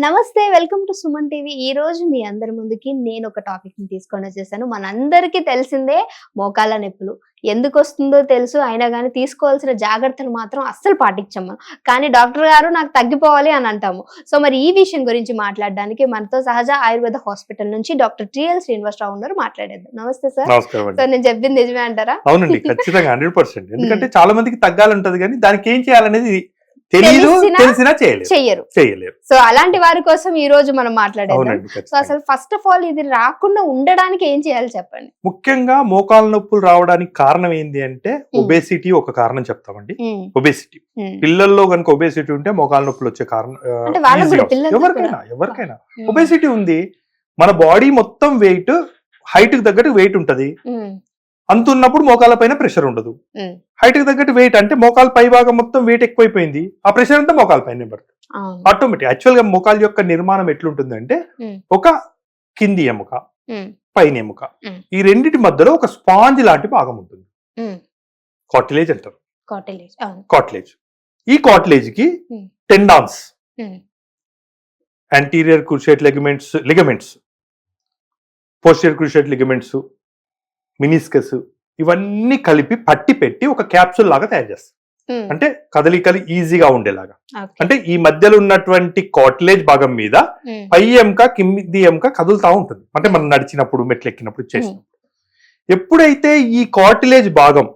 నమస్తే, welcome to Suman TV. ఈ రోజు మీ అందరి ముందుకి నేను ఒక టాపిక్ ని తీసుకొని వచ్చేసాను. మనందరికీ తెలిసిందే మోకాళ్ళ నొప్పులు. ఎందుకు వస్తుందో తెలుసు, అయినా కానీ తీసుకోవాల్సిన జాగ్రత్తలు మాత్రం అస్సలు పాటించము. కానీ డాక్టర్ గారు నాకు తగ్గిపోవాలి అని అంటాము. సో మరి ఈ విషయం గురించి మాట్లాడడానికి మనతో సహజ ఆయుర్వేద హాస్పిటల్ నుంచి డాక్టర్ టిఎల్ శ్రీనివాసరావు ఉన్నారు. మాట్లాడేద్దాం. నమస్తే సార్. సార్, నేను చెప్పింది నిజమే అంటారా? అవునండి, ఖచ్చితంగా 100%. ఎందుకంటే చాలా మందికి తగ్గాలంటది కానీ దానికి ఏం చేయాలనేది తెలియదు, తెలిసినా చేయలేరు. సో అలాంటి వారి కోసం ఈ రోజు మనం మాట్లాడేద్దాం. సో అసలు ఫస్ట్ ఆఫ్ ఆల్ ఇది రాకుండా ఉండడానికి ఏం చేయాలి చెప్పండి. ముఖ్యంగా మోకాళ్ళ నొప్పులు రావడానికి కారణం ఏంటి అంటే ఒబేసిటీ ఒక కారణం చెప్తామండి. ఒబేసిటీ పిల్లల్లో కనుక ఒబేసిటీ ఉంటే మోకాళ్ళ నొప్పులు వచ్చే కారణం ఎవరికైనా ఒబేసిటీ ఉంది. మన బాడీ మొత్తం వెయిట్ హైట్ కి తగ్గట్టు వెయిట్ ఉంటది. అంత ఉన్నప్పుడు మోకాళ్ళ పైన ప్రెషర్ ఉండదు. హైట్ కి తగ్గట్టు వెయిట్ అంటే మోకాళ్ళ పై భాగం మొత్తం వెయిట్ ఎక్కువైపోయింది, ఆ ప్రెషర్ అంతా మోకాళ్ళ పైన పడుతుంది ఆటోమేటిక్. యాక్చువల్ గా మోకాళ్ళ యొక్క నిర్మాణం ఎట్లుంటుంది అంటే ఒక కింది ఎముక, పైన ఎముక, ఈ రెండిటి మధ్యలో ఒక స్పాంజ్ లాంటి భాగం ఉంటుంది. కార్టిలేజ్ అంటారు. కార్టిలేజ్. ఈ కార్టిలేజ్ కి tendons, anterior cruciate ligaments, posterior cruciate ligaments, meniscus, ఇవన్నీ కలిపి పట్టి పెట్టి ఒక క్యాప్సూల్ లాగా తయారు చేస్తారు. అంటే కదలికలు ఈజీగా ఉండేలాగా. అంటే ఈ మధ్యలో ఉన్నటువంటి కార్టిలేజ్ భాగం మీద పై ఎముక కింది ఎముక కదులుతా ఉంటుంది. అంటే మనం నడిచినప్పుడు, మెట్లు ఎక్కినప్పుడు, చేసినప్పుడు. ఎప్పుడైతే ఈ కార్టిలేజ్ భాగం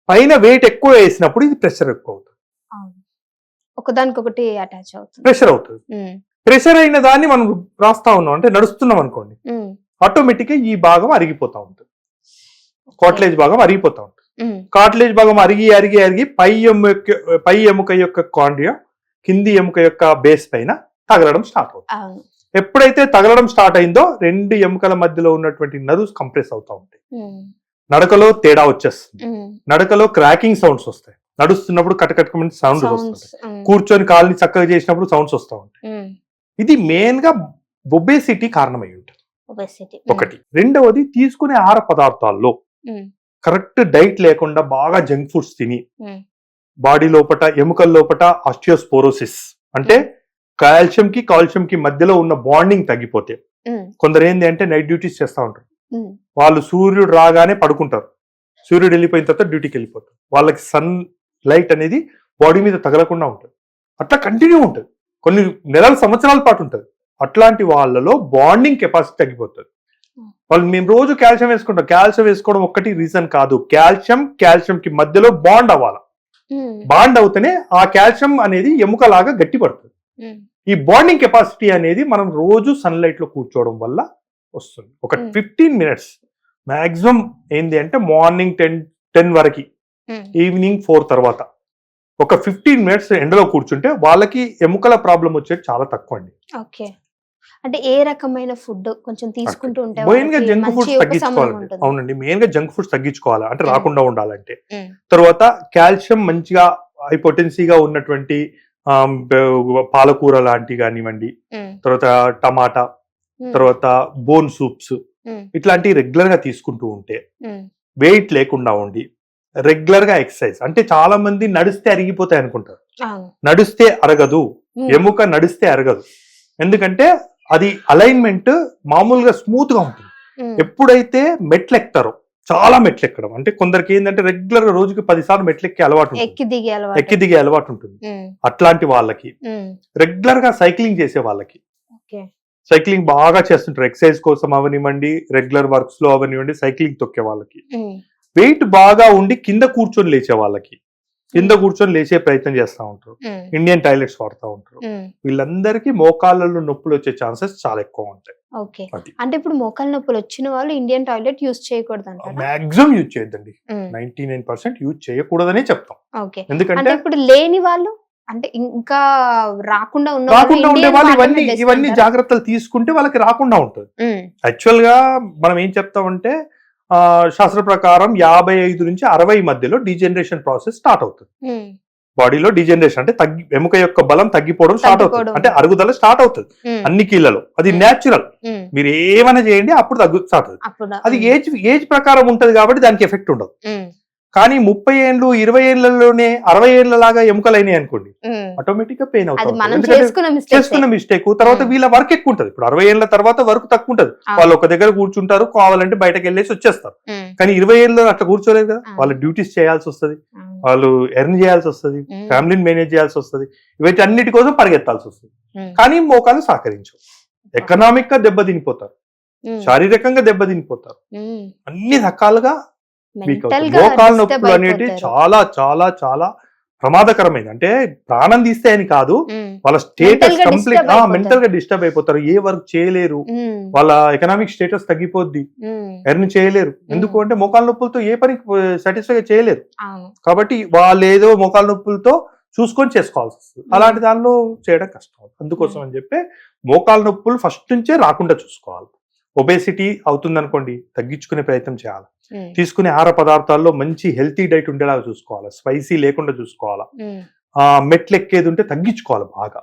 పైన వెయిట్ ఎక్కువ వేసినప్పుడు ఇది ప్రెషర్ ఎక్కువ అవుతుంది. ఒకదానికొకటి అటాచ్ అవుతుంది, ప్రెషర్ అవుతుంది. ప్రెషర్ అయిన దాన్ని మనం రాస్తా ఉన్నాం అంటే నడుస్తున్నాం అనుకోండి, ఆటోమేటిక్ గా ఈ భాగం అరిగిపోతా ఉంటుంది. కార్టిలేజ్ భాగం అరిగిపోతా ఉంటుంది. కార్టిలేజ్ భాగం అరిగి పై ఎముక యొక్క కాండ్రియా కింది ఎముక యొక్క బేస్ పైన తగలడం స్టార్ట్ అవుతుంది. ఎప్పుడైతే తగలడం స్టార్ట్ అయిందో రెండు ఎముకల మధ్యలో ఉన్నటువంటి నర్వ్స్ కంప్రెస్ అవుతా ఉంటాయి. నడకలో తేడా వచ్చేస్తుంది. నడకలో క్రాకింగ్ సౌండ్స్ వస్తాయి. నడుస్తున్నప్పుడు కటకటకమైన సౌండ్స్ వస్తాయి. కూర్చొని కాళ్ళని చక్కగా చేసినప్పుడు సౌండ్స్ వస్తూ ఉంటాయి. ఇది మెయిన్ గా ఒబేసిటీ కారణమై ఉంటుంది. ఒకటి. రెండవది, తీసుకునే ఆహార పదార్థాల్లో కరెక్ట్ డైట్ లేకుండా బాగా జంక్ ఫుడ్స్ తిని బాడీ లోపట ఎముకల లోపట ఆస్టియోస్పోరోసిస్ అంటే కాల్షియం కి మధ్యలో ఉన్న బాండింగ్ తగ్గిపోతే, కొందరు ఏంది అంటే నైట్ డ్యూటీస్ చేస్తూ ఉంటారు. వాళ్ళు సూర్యుడు రాగానే పడుకుంటారు, సూర్యుడు వెళ్ళిపోయిన తర్వాత డ్యూటీకి వెళ్ళిపోతారు. వాళ్ళకి సన్ లైట్ అనేది బాడీ మీద తగలకుండా ఉంటుంది. అట్లా కంటిన్యూ ఉంటుంది, కొన్ని నెలల సంవత్సరాల పాటు ఉంటుంది. అట్లాంటి వాళ్ళలో బాండింగ్ కెపాసిటీ తగ్గిపోతుంది. వాళ్ళు మేము రోజు కాల్షియం వేసుకుంటాం. కాల్షియం వేసుకోవడం ఒక్కటి రీజన్ కాదు, కాల్షియం కి మధ్యలో బాండ్ అవ్వాలి. బాండ్ అవుతేనే ఆ కాల్షియం అనేది ఎముకలాగా గట్టి పడుతుంది. ఈ బాండింగ్ కెపాసిటీ అనేది మనం రోజు సన్లైట్ లో కూర్చోవడం వల్ల వస్తుంది. ఒక 15 minutes మాక్సిమం ఏంది అంటే మార్నింగ్ 10 వరకు, ఈవినింగ్ 4 తర్వాత ఒక 15 minutes ఎండలో కూర్చుంటే వాళ్ళకి ఎముకల ప్రాబ్లం వచ్చేది చాలా తక్కువ అండి. అంటే ఏ రకమైన ఫుడ్ కొంచెం తీసుకుంటూ ఉంటే మెయిన్ గా జంక్ ఫుడ్స్ తగ్గించుకోవాలండి. అవునండి, మెయిన్ గా జంక్ ఫుడ్స్ తగ్గించుకోవాలి అంటే రాకుండా ఉండాలంటే. తర్వాత కాల్షియం మంచిగా హైపోటెన్సీగా ఉన్నటువంటి పాలకూర లాంటి కానివ్వండి, తర్వాత టమాటా, తర్వాత బోన్ సూప్స్, ఇట్లాంటివి రెగ్యులర్ గా తీసుకుంటూ ఉంటే వెయిట్ లేకుండా ఉండి రెగ్యులర్ గా ఎక్సర్సైజ్. అంటే చాలా మంది నడిస్తే అరిగిపోతాయి అనుకుంటారు. నడిస్తే అరగదు, ఎముక నడిస్తే అరగదు. ఎందుకంటే అది అలైన్మెంట్ మామూలుగా స్మూత్ గా ఉంటుంది. ఎప్పుడైతే మెట్లు ఎక్కుతారో, చాలా మెట్లు ఎక్కడం అంటే కొందరికి ఏంటంటే రెగ్యులర్ గా రోజుకి 10 సార్లు మెట్లు ఎక్కే అలవాటు, ఎక్కి దిగే అలవాటు ఉంటుంది. అట్లాంటి వాళ్ళకి, రెగ్యులర్ గా సైక్లింగ్ చేసే వాళ్ళకి, సైక్లింగ్ బాగా చేస్తుంటారు ఎక్సర్సైజ్ కోసం అవనివ్వండి, రెగ్యులర్ వర్క్స్ లో అవనివ్వండి, సైక్లింగ్ తొక్కే వాళ్ళకి, వెయిట్ బాగా ఉండి కింద కూర్చొని లేచే వాళ్ళకి, కింద కూర్చొని లేచే ప్రయత్నం చేస్తూ ఉంటారు, ఇండియన్ టాయిలెట్స్ వాడుతూ ఉంటారు, వీళ్ళందరికీ మోకాళ్ళలో నొప్పులు వచ్చే ఛాన్సెస్ చాలా ఎక్కువ ఉంటాయి. అంటే ఇప్పుడు మోకాళ్ళ నొప్పులు వచ్చిన వాళ్ళు ఇండియన్ టాయిలెట్ యూజ్ చేయకూడదు, మాక్సిమం యూజ్ చేయొద్దండి. 99% యూజ్ చేయకూడదనే చెప్తాం. ఎందుకంటే ఇప్పుడు లేని వాళ్ళు, అంటే ఇంకా రాకుండా ఉండే వాళ్ళు ఇవన్నీ జాగ్రత్తలు తీసుకుంటే వాళ్ళకి రాకుండా ఉంటుంది. యాక్చువల్ గా మనం ఏం చెప్తామంటే శాస్త్ర ప్రకారం 55 నుంచి 60 మధ్యలో డీజనరేషన్ ప్రాసెస్ స్టార్ట్ అవుతుంది. బాడీలో డీజనరేషన్ అంటే ఎముక యొక్క బలం తగ్గిపోవడం స్టార్ట్ అవుతుంది. అంటే అరుగుదల స్టార్ట్ అవుతుంది అన్ని కీళ్ళలో. అది న్యాచురల్, మీరు ఏమైనా చేయండి అప్పుడు స్టార్ట్ అవుతుంది. అది ఏజ్ ప్రకారం ఉంటది కాబట్టి దానికి ఎఫెక్ట్ ఉండదు. కానీ 30 ఏళ్ళు 20 ఏళ్లలోనే 60 ఏళ్ల లాగా ఎముకలు అయినాయి అనుకోండి, ఆటోమేటిక్ గా పెయిన్ అది అవుతుంది. మనం ఎందుకంటే చేసుకున్న మిస్టేక్ తర్వాత వీళ్ళ వర్క్ ఎక్కువ ఉంటది. ఇప్పుడు 60 ఏళ్ల తర్వాత వర్క్ తక్కువ ఉంటది. వాళ్ళు ఒక దగ్గర కూర్చుంటారు, కావాలంటే బయటకు వెళ్ళేసి వచ్చేస్తారు. కానీ 20 ఏళ్ళు అట్లా కూర్చోలేదు కదా, వాళ్ళ డ్యూటీస్ చేయాల్సి వస్తుంది, వాళ్ళు ఎర్న్ చేయాల్సి వస్తుంది, ఫ్యామిలీని మేనేజ్ చేయాల్సి వస్తుంది, వీటన్నిటి కోసం పరిగెత్తాల్సి వస్తుంది. కానీ మోకాలు సహకరించవు. ఎకనామిక్ గా దెబ్బతినిపోతారు, శారీరకంగా దెబ్బతినిపోతారు, అన్ని రకాలుగా వీక్ అవుతారు. మోకాలు నొప్పులు అనేవి చాలా చాలా చాలా ప్రమాదకరమైనది. అంటే ప్రాణం తీస్తే అని కాదు, వాళ్ళ స్టేటస్ కంప్లీట్ మెంటల్ గా డిస్టర్బ్ అయిపోతారు, ఏ వర్క్ చేయలేరు, వాళ్ళ ఎకనామిక్ స్టేటస్ తగ్గిపోద్ది, ఎర్న్ చేయలేరు. ఎందుకు అంటే మోకాలు నొప్పులతో ఏ పని సాటిస్ఫై చేయలేరు. కాబట్టి వాళ్ళు ఏదో మోకాలు నొప్పులతో చూసుకొని చేసుకోవాల్సి వస్తుంది. అలాంటి దానిలో చేయడం కష్టం. అందుకోసం అని చెప్పి మోకాలు నొప్పులు ఫస్ట్ నుంచే రాకుండా చూసుకోవాలి. ఒబేసిటీ అవుతుంది అనుకోండి, తగ్గించుకునే ప్రయత్నం చేయాలి. తీసుకునే ఆహార పదార్థాల్లో మంచి హెల్తీ డైట్ ఉండేలాగా చూసుకోవాలి, స్పైసీ లేకుండా చూసుకోవాలా, మెట్లు ఎక్కేది ఉంటే తగ్గించుకోవాలి బాగా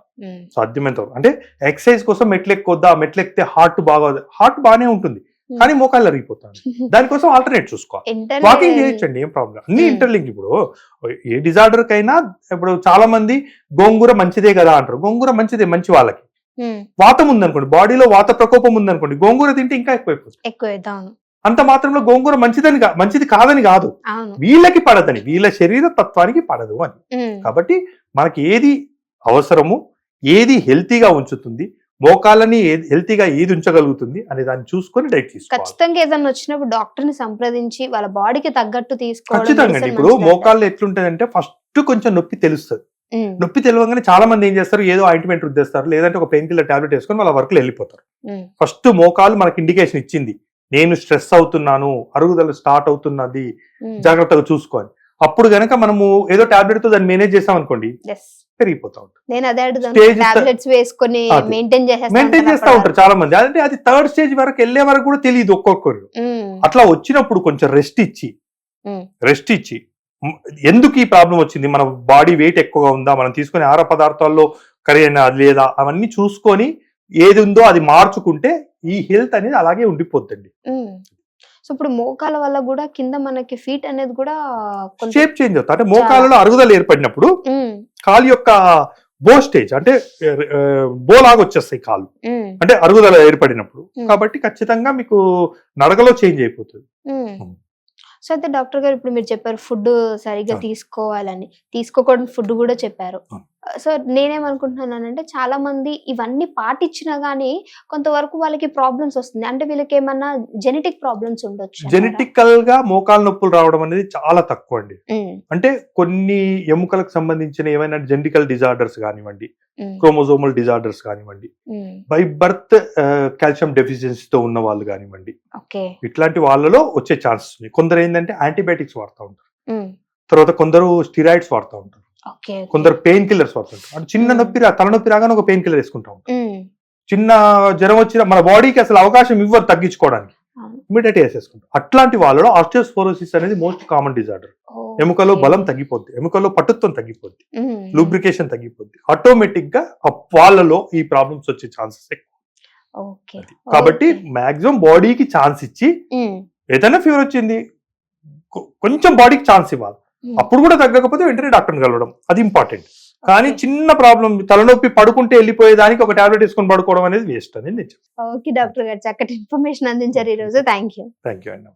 సాధ్యమైనంత వరకు. అంటే ఎక్సర్సైజ్ కోసం మెట్లు ఎక్కొద్దా, మెట్లు ఎక్కితే హార్ట్ బాగానే ఉంటుంది కానీ మోకాళ్ళు అరిగిపోతాడు, దానికోసం ఆల్టర్నేట్ చూసుకోవాలి. వాకింగ్ చేయొచ్చండి, ఏం ప్రాబ్లం. అన్ని ఇంటర్లింక్. ఇప్పుడు ఏ డిజార్డర్ కైనా ఇప్పుడు చాలా మంది గోంగూర మంచిదే కదా అంటారు. గోంగూర మంచిదే మంచి వాళ్ళకి. వాతం ఉందనుకోండి, బాడీలో వాత ప్రకోపం ఉందనుకోండి, గోంగూర తింటే ఇంకా ఎక్కువైపోతుంది. అంత మాత్రంలో గోంగూర మంచిది కాదని కాదు, వీళ్ళకి పడదని, వీళ్ళ శరీర తత్వానికి పడదు అని. కాబట్టి మనకి ఏది అవసరము, ఏది హెల్తీగా ఉంచుతుంది, మోకాళ్ళని హెల్తీగా ఏది ఉంచగలుగుతుంది అనే దాన్ని చూసుకొని డైట్ తీసుకోవాలి. ఖచ్చితంగా ఏదైనా వచ్చినప్పుడు డాక్టర్ ని సంప్రదించి వాళ్ళ బాడీకి తగ్గట్టు తీసుకోవాలి. ఖచ్చితంగా అండి. ఇప్పుడు మోకాళ్ళు ఎట్లుంటదంటే ఫస్ట్ కొంచెం నొప్పి తెలుస్తుంది. నొప్పి తెలియగానే చాలా మంది ఏం చేస్తారు, ఏదో ఆయింట్మెంట్ రుద్దేస్తారు, లేదంటే ఒక పెయిన్ కిల్లర్ టాబ్లెట్ వేసుకొని వాళ్ళ వర్క్ లో వెళ్ళిపోతారు. ఫస్ట్ మోకాలు మనకి ఇండికేషన్ ఇచ్చింది, నేను స్ట్రెస్ అవుతున్నాను, అరుగుదల స్టార్ట్ అవుతున్నది, జాగ్రత్తగా చూసుకోవాలి. అప్పుడు గనక మనము ఏదో టాబ్లెట్ తో దాన్ని మేనేజ్ చేసాం అనుకోండి, పెరిగిపోతా ఉంటుంది. మెయింటైన్ చేస్తా ఉంటారు చాలా మంది. అంటే అది థర్డ్ స్టేజ్ వరకు వెళ్లే వరకు కూడా తెలియదు ఒక్కొక్కరు. అట్లా వచ్చినప్పుడు కొంచెం రెస్ట్ ఇచ్చి ఎందుకు ఈ ప్రాబ్లం వచ్చింది, మన బాడీ వెయిట్ ఎక్కువగా ఉందా, మనం తీసుకునే ఆహార పదార్థాల్లో కరైనా లేదా, అవన్నీ చూసుకొని ఏది ఉందో అది మార్చుకుంటే ఈ హెల్త్ అనేది అలాగే ఉండిపోద్దండి. సో ఇప్పుడు మోకాల వల్ల కూడా కింద మనకి ఫీట్ అనేది కూడా షేప్ చేంజ్ అవుతుంది. అంటే మోకాలలో అరుగుదల ఏర్పడినప్పుడు కాలు యొక్క బో స్టేజ్ అంటే బోలాగా వచ్చేస్తాయి కాళ్ళు, అంటే అరుగుదల ఏర్పడినప్పుడు. కాబట్టి ఖచ్చితంగా మీకు నడకలో చేంజ్ అయిపోతుంది. సో అయితే డాక్టర్ గారు ఇప్పుడు మీరు చెప్పారు ఫుడ్ సరిగ్గా తీసుకోవాలని, తీసుకోకూడని ఫుడ్ కూడా చెప్పారు. సో నేనేమనుకుంటున్నానంటే చాలా మంది ఇవన్నీ పాటించినా గానీ కొంతవరకు వాళ్ళకి ప్రాబ్లమ్స్ వస్తుంది. అంటే వీళ్ళకి ఏమన్నా జెనెటిక్ ప్రాబ్లమ్స్ ఉండొచ్చు. జెనెటికల్ గా మోకాలు నొప్పులు రావడం అనేది చాలా తక్కువ అండి. అంటే కొన్ని ఎముకలకు సంబంధించిన ఏమైనా జెనెటికల్ డిజార్డర్స్ కానివ్వండి, క్రోమోజోమల్ డిజార్డర్స్ కానివ్వండి, బై బర్త్ కాల్షియం డెఫిషియన్సీతో ఉన్న వాళ్ళు కానివ్వండి, ఇట్లాంటి వాళ్ళలో వచ్చే ఛాన్సెస్ ఉన్నాయి. కొందరు ఏంటంటే యాంటీబయాటిక్స్ వాడుతూ ఉంటారు, తర్వాత కొందరు స్టిరాయిడ్స్ వాడుతూ ఉంటారు, కొందరు పెయిన్ కిల్లర్స్ వాడుతుంటారు. అంటే చిన్న నొప్పి తలనొప్పి రాగానే ఒక పెయిన్ కిల్లర్ వేసుకుంటా ఉంటాం. చిన్న జ్వరం వచ్చిన మన బాడీకి అసలు అవకాశం ఇవ్వరు తగ్గించుకోవడానికి, ఇమీడియట్ వేసేసుకుంటాం. అట్లాంటి వాళ్ళలో ఆస్టియోస్పోరోసిస్ అనేది మోస్ట్ కామన్ డిజార్డర్. ఎముకలో బలం తగ్గిపోద్ది, ఎముకలో పటుత్వం తగ్గిపోద్ది, లూబ్రికేషన్ తగ్గిపోద్ది. ఆటోమేటిక్ గా వాళ్ళలో ఈ ప్రాబ్లమ్స్ వచ్చే ఛాన్సెస్ ఎక్కువ. కాబట్టి మాక్సిమం బాడీకి ఛాన్స్ ఇచ్చి, ఏదైనా ఫీవర్ వచ్చింది కొంచెం బాడీకి ఛాన్స్ ఇవ్వాలి. అప్పుడు కూడా తగ్గకపోతే వెంటనే డాక్టర్ని కలవడం, అది ఇంపార్టెంట్. కానీ చిన్న ప్రాబ్లం తలనొప్పి పడుకుంటే వెళ్ళిపోయేదానికి ఒక టాబ్లెట్ వేసుకొని పడుకోవడం అనేది వేస్ట్ అని నేను చెప్తాను. ఓకే డాక్టర్ గారు, చక్కటి ఇన్ఫర్మేషన్ అందించారు ఈ రోజు. థ్యాంక్ యూ అండి.